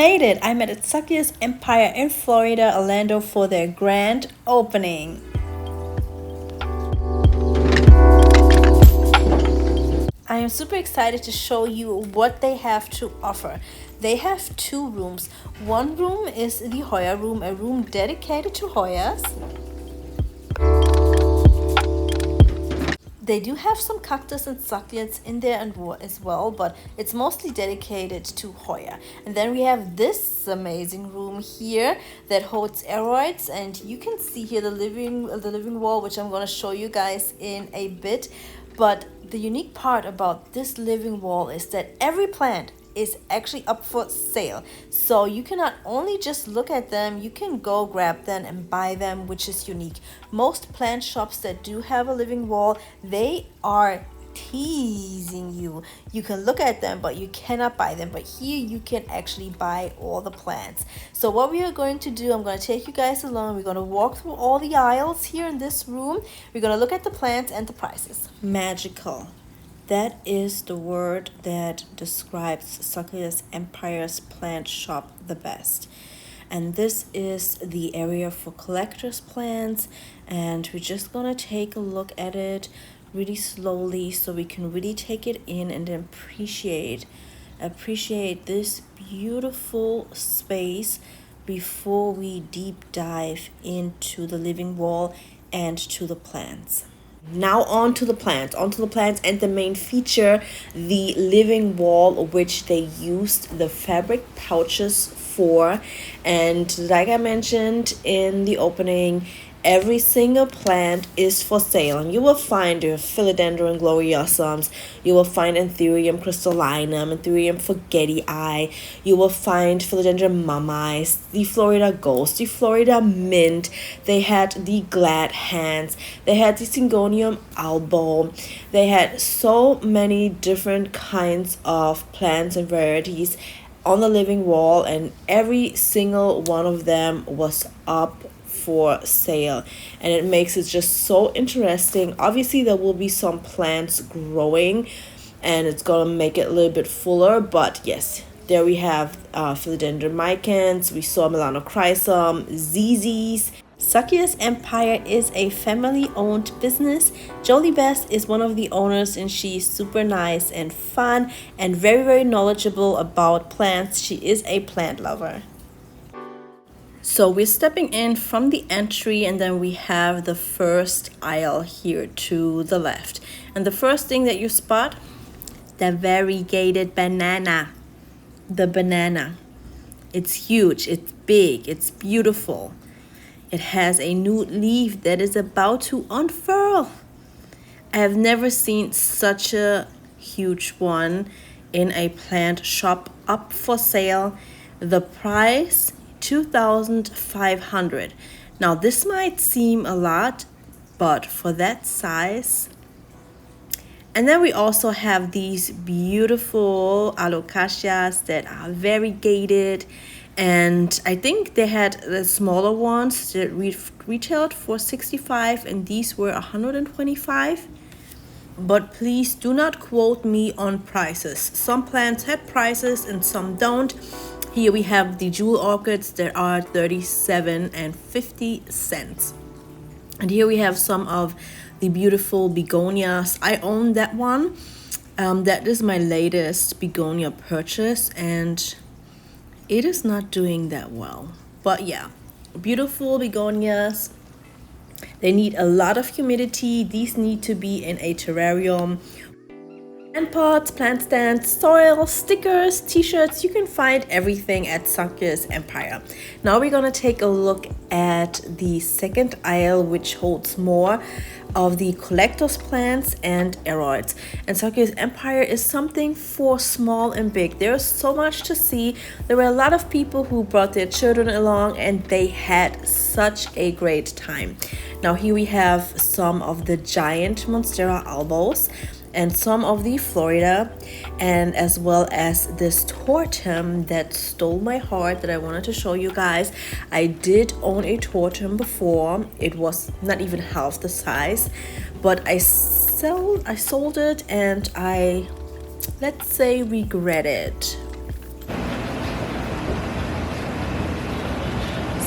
made it! I'm at Succulents Empire in Florida, Orlando for their grand opening. I am super excited to show you what they have to offer. They have two rooms. One room is the Hoya Room, a room dedicated to Hoyas. They do have some cactus and succulents in there as well, but it's mostly dedicated to Hoya. And then we have this amazing room here that holds aeroids, and you can see here the living wall, which I'm going to show you guys in a bit. But the unique part about this living wall is that every plant is actually up for sale. So you can not only just look at them, you can go grab them and buy them, which is unique. Most plant shops that do have a living wall, they are teasing you. You can look at them, but you cannot buy them. But here you can actually buy all the plants. So what we are going to do, I'm going to take you guys along. We're going to walk through all the aisles here in this room. We're going to look at the plants and the prices. Magical. That is the word that describes Succulents Empire's plant shop the best. And this is the area for collector's plants, and we're just gonna take a look at it really slowly so we can really take it in and appreciate this beautiful space before we deep dive into the living wall and to the plants. Now on to the plants, and the main feature, the living wall, which they used the fabric pouches for. And like I mentioned in the opening, every single plant is for sale, and you will find your Philodendron gloriosums, you will find Anthurium crystallinum, Anthurium forgetii, you will find Philodendron mammis, the Florida ghost, the Florida mint. They had the glad hands, they had the Syngonium albo. They had so many different kinds of plants and varieties on the living wall, and every single one of them was up for sale, and it makes it just so interesting. Obviously there will be some plants growing and it's gonna make it a little bit fuller, but yes, there we have Philodendron micans, we saw Melanochrysum, ZZs. Succulents Empire is a family-owned business. Jolie Best is one of the owners, and she's super nice and fun and very, very knowledgeable about plants. She is a plant lover. So we're stepping in from the entry, and then we have the first aisle here to the left. And the first thing that you spot, the variegated banana. The banana. It's huge, it's big, it's beautiful. It has a nude leaf that is about to unfurl. I have never seen such a huge one in a plant shop up for sale. The price, $2,500. Now this might seem a lot, but for that size. And then we also have these beautiful alocasias that are variegated, and I think they had the smaller ones that retailed for $65, and these were $125. But please do not quote me on prices. Some plants have prices and some don't. Here we have the jewel orchids that are 37 and 50 cents. And here we have some of the beautiful begonias. I own that one. That is my latest begonia purchase, and it is not doing that well. But yeah, beautiful begonias. They need a lot of humidity. These need to be in a terrarium. Plant pots, plant stands, soil, stickers, t-shirts. You can find everything at Succulents Empire. Now we're gonna take a look at the second aisle, which holds more of the collector's plants and aeroids. And Succulents Empire is something for small and big. There's so much to see. There were a lot of people who brought their children along, and they had such a great time. Now here we have some of the giant Monstera albos and some of the Florida, and as well as this tortum that stole my heart that I wanted to show you guys. I did own a tortum before. It was not even half the size, but I sold it, and I, let's say, regret it.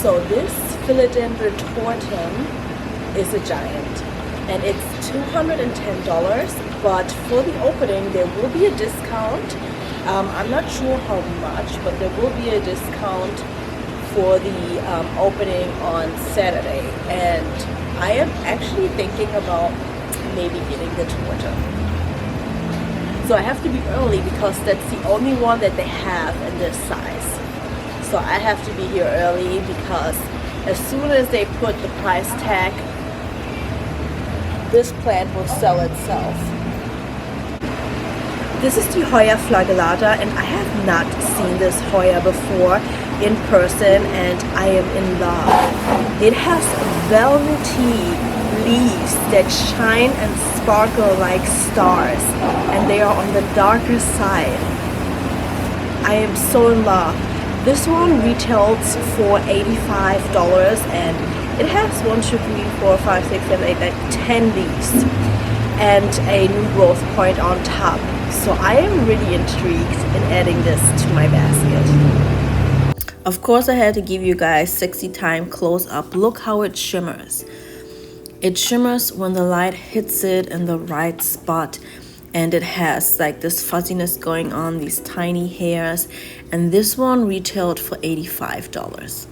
So this philodendron tortum is a giant, and it's $210, but for the opening there will be a discount. I'm not sure how much, but there will be a discount for the opening on Saturday, and I am actually thinking about maybe getting the tortum. So I have to be early because that's the only one that they have in this size. So I have to be here early because as soon as they put the price tag, this plant will sell itself. This is the Hoya flagellata, and I have not seen this Hoya before in person, and I am in love. It has velvety leaves that shine and sparkle like stars, and they are on the darker side. I am so in love. This one retails for $85, and it has 1, 2, 3, 4, 5, 6, 7, 8, 9, 10 leaves and a new growth point on top. So I am really intrigued in adding this to my basket. Of course, I had to give you guys 60 time close up. Look how it shimmers. It shimmers when the light hits it in the right spot, and it has like this fuzziness going on, these tiny hairs, and this one retailed for $85.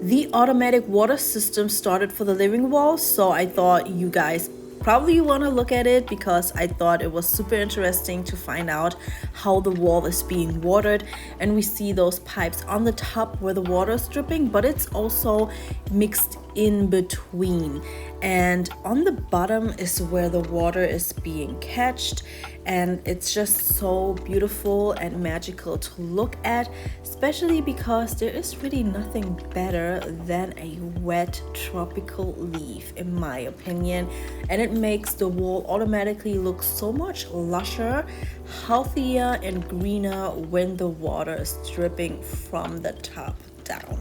The automatic water system started for the living wall, so I thought you guys probably want to look at it because I thought it was super interesting to find out how the wall is being watered. And we see those pipes on the top where the water is dripping, but it's also mixed in between, and on the bottom is where the water is being catched, and it's just so beautiful and magical to look at, especially because there is really nothing better than a wet tropical leaf, in my opinion, and it makes the wall automatically look so much lusher, healthier and greener when the water is dripping from the top down.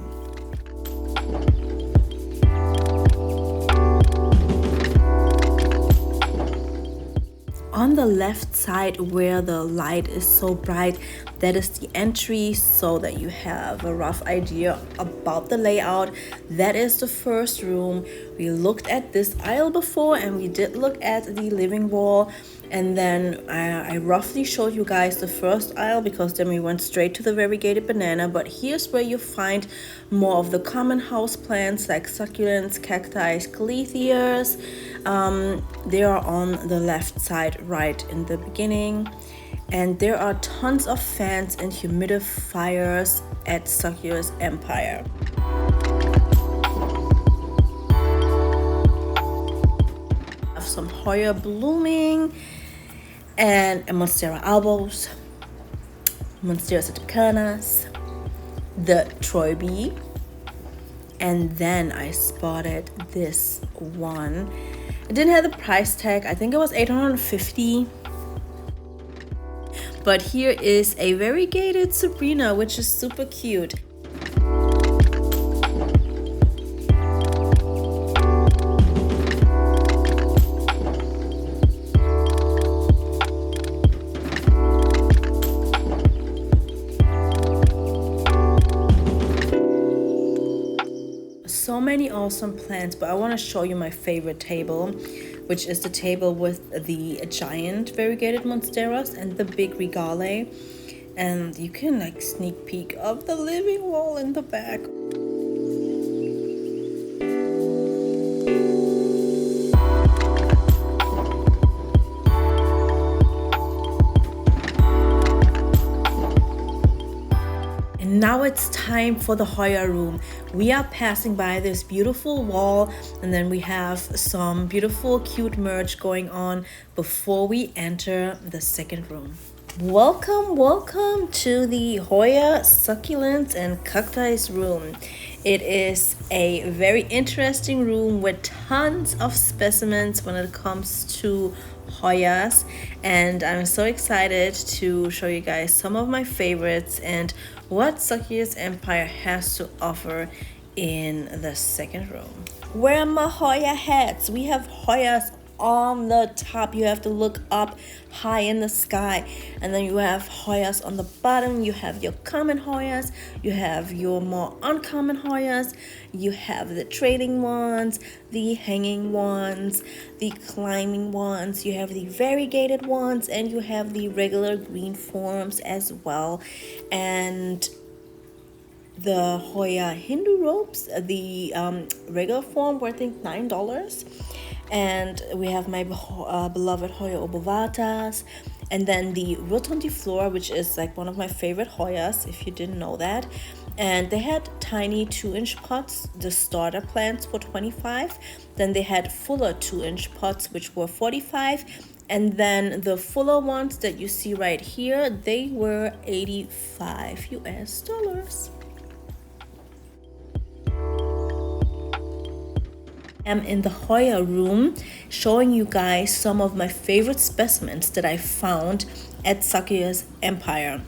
On the left side where the light is so bright, that is the entry, so that you have a rough idea about the layout. That is the first room. We looked at this aisle before, and we did look at the living wall, and then I roughly showed you guys the first aisle because then we went straight to the variegated banana. But here's where you find more of the common house plants like succulents, cacti, caletheas. They are on the left side right in the beginning, and there are tons of fans and humidifiers at Succulents Empire. Have some Hoya blooming and a Monstera albos, Monstera septicanas, the Troy bee, and then I spotted this one. It didn't have the price tag. I think it was $850. But here is a variegated Sabrina, which is super cute. So many awesome plants, but I want to show you my favorite table, which is the table with the giant variegated monsteras and the big regale, and you can like sneak peek of the living wall in the back. Now it's time for the Hoya Room. We are passing by this beautiful wall, and then we have some beautiful cute merch going on before we enter the second room. Welcome to the Hoya Succulents and Cacti room. It is a very interesting room with tons of specimens when it comes to Hoyas, and I'm so excited to show you guys some of my favorites and what Succulents Empire has to offer in the second room. Where are my Hoya hats? We have Hoyas on the top. You have to look up high in the sky. And then you have Hoyas on the bottom. You have your common Hoyas, you have your more uncommon Hoyas, you have the trailing ones, the hanging ones, the climbing ones, you have the variegated ones, and you have the regular green forms as well. And the Hoya Hindu ropes, the regular form were I think $9. And we have my beloved Hoya obovatas, and then the Itvanila Floor, which is like one of my favorite Hoyas, if you didn't know that. And they had tiny 2-inch pots, the starter plants for $25. Then they had fuller 2-inch pots, which were $45. And then the fuller ones that you see right here, they were $85 US. I'm in the Hoya Room showing you guys some of my favorite specimens that I found at Succulents Empire.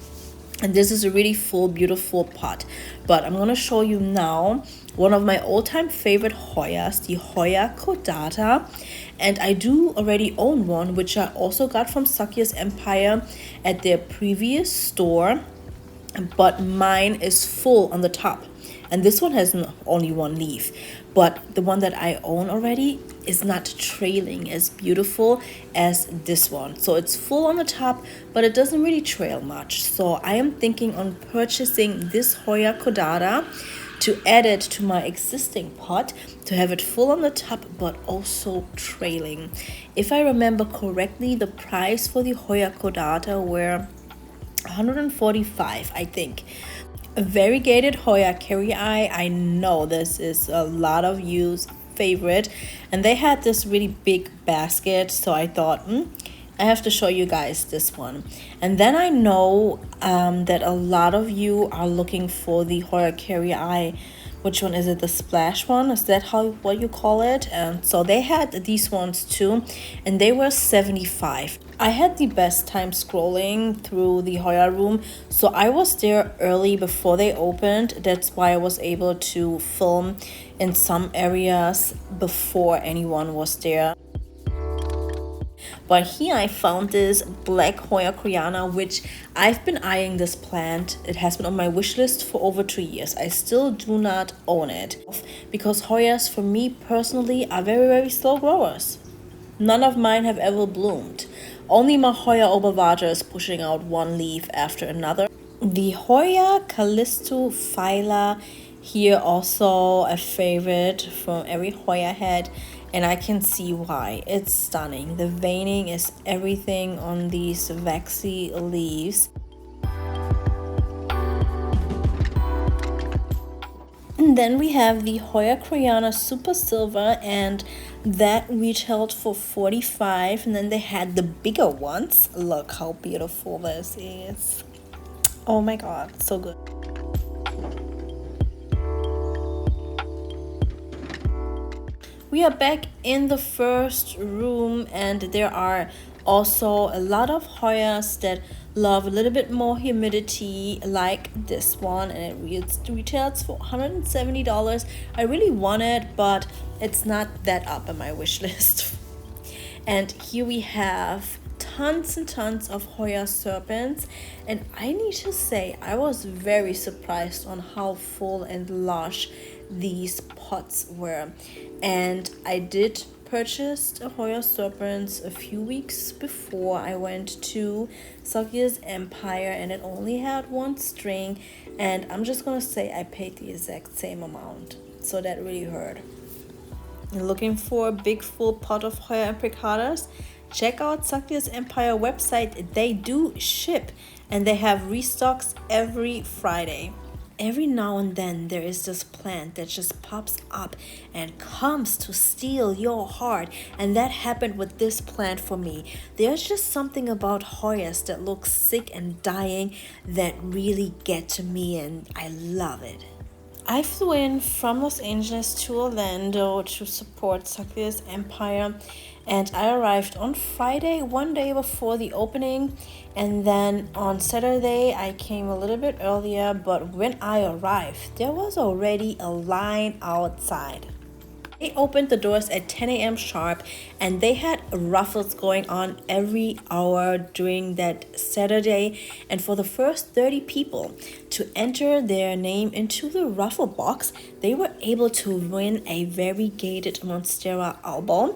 And this is a really full, beautiful pot. But I'm going to show you now one of my all-time favorite Hoyas, the Hoya Caudata. And I do already own one, which I also got from Succulents Empire at their previous store. But mine is full on the top. And this one has only one leaf. But the one that I own already is not trailing as beautiful as this one. So it's full on the top, but it doesn't really trail much. So I am thinking on purchasing this Hoya Caudata to add it to my existing pot, to have it full on the top but also trailing. If I remember correctly, the price for the Hoya Caudata were $145, I think. A variegated Hoya Carry Eye. I know this is a lot of you's favorite, and they had this really big basket, so I thought I have to show you guys this one. And then I know that a lot of you are looking for the Hoya Carry Eye. Which one is it? The splash one? Is that what you call it? And so they had these ones too, and they were $75. I had the best time scrolling through the Hoya Room, so I was there early before they opened. That's why I was able to film in some areas before anyone was there. But here I found this black Hoya Crayana, which I've been eyeing this plant. It has been on my wish list for over 2 years. I still do not own it because Hoyas for me personally are very, very slow growers. None of mine have ever bloomed. Only my Hoya obovata is pushing out one leaf after another. The Hoya Callisto Phyla here also a favorite from every Hoya head. And I can see why. It's stunning. The veining is everything on these waxy leaves. And then we have the Hoya Crayana Super Silver, and that retailed for $45. And then they had the bigger ones. Look how beautiful this is. Oh my god, so good. We are back in the first room, and there are also a lot of Hoyas that love a little bit more humidity, like this one, and it retails for $170. I really want it, but it's not that up on my wish list. And here we have tons and tons of Hoya serpents, and I need to say I was very surprised on how full and lush these pots were. And I did purchase a Hoya serpents a few weeks before I went to Succulents Empire, and it only had one string, and I'm just gonna say I paid the exact same amount, so that really hurt. Looking for a big full pot of Hoya imbricatas? Check out Succulents Empire website. They do ship, and they have restocks every Friday. Every now and then there is this plant that just pops up and comes to steal your heart, and that happened with this plant for me. There's just something about Hoyas that look sick and dying that really get to me, and I love it. I flew in from Los Angeles to Orlando to support Succulents Empire, and I arrived on Friday, one day before the opening, and then on Saturday I came a little bit earlier, but when I arrived there was already a line outside. They opened the doors at 10 a.m. sharp, and they had raffles going on every hour during that Saturday. And for the first 30 people to enter their name into the raffle box, they were able to win a variegated Monstera album.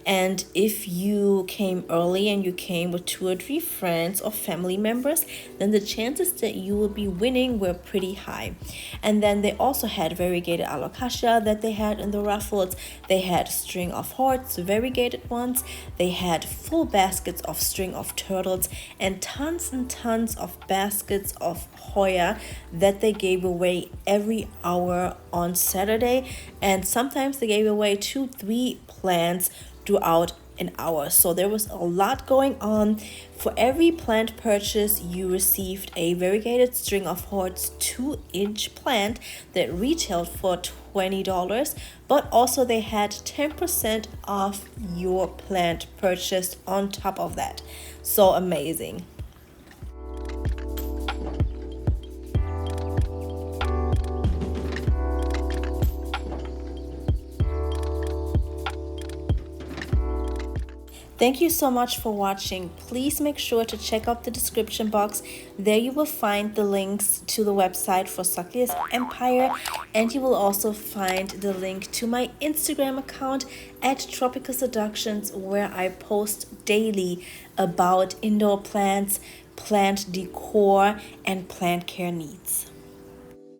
And if you came early and you came with 2 or 3 friends or family members, then the chances that you will be winning were pretty high. And then they also had variegated alocasia that they had in the raffles. They had string of hearts, variegated ones. They had full baskets of string of turtles and tons of baskets of Hoya that they gave away every hour on Saturday. And sometimes they gave away 2-3 plants throughout an hour. So there was a lot going on. For every plant purchase, you received a variegated string of hearts 2-inch plant that retailed for $20, but also they had 10% off your plant purchased on top of that. So amazing. Thank you so much for watching. Please make sure to check out the description box. There you will find the links to the website for Succulents Empire, and you will also find the link to my Instagram account at Tropical Seductions, where I post daily about indoor plants, plant decor, and plant care needs.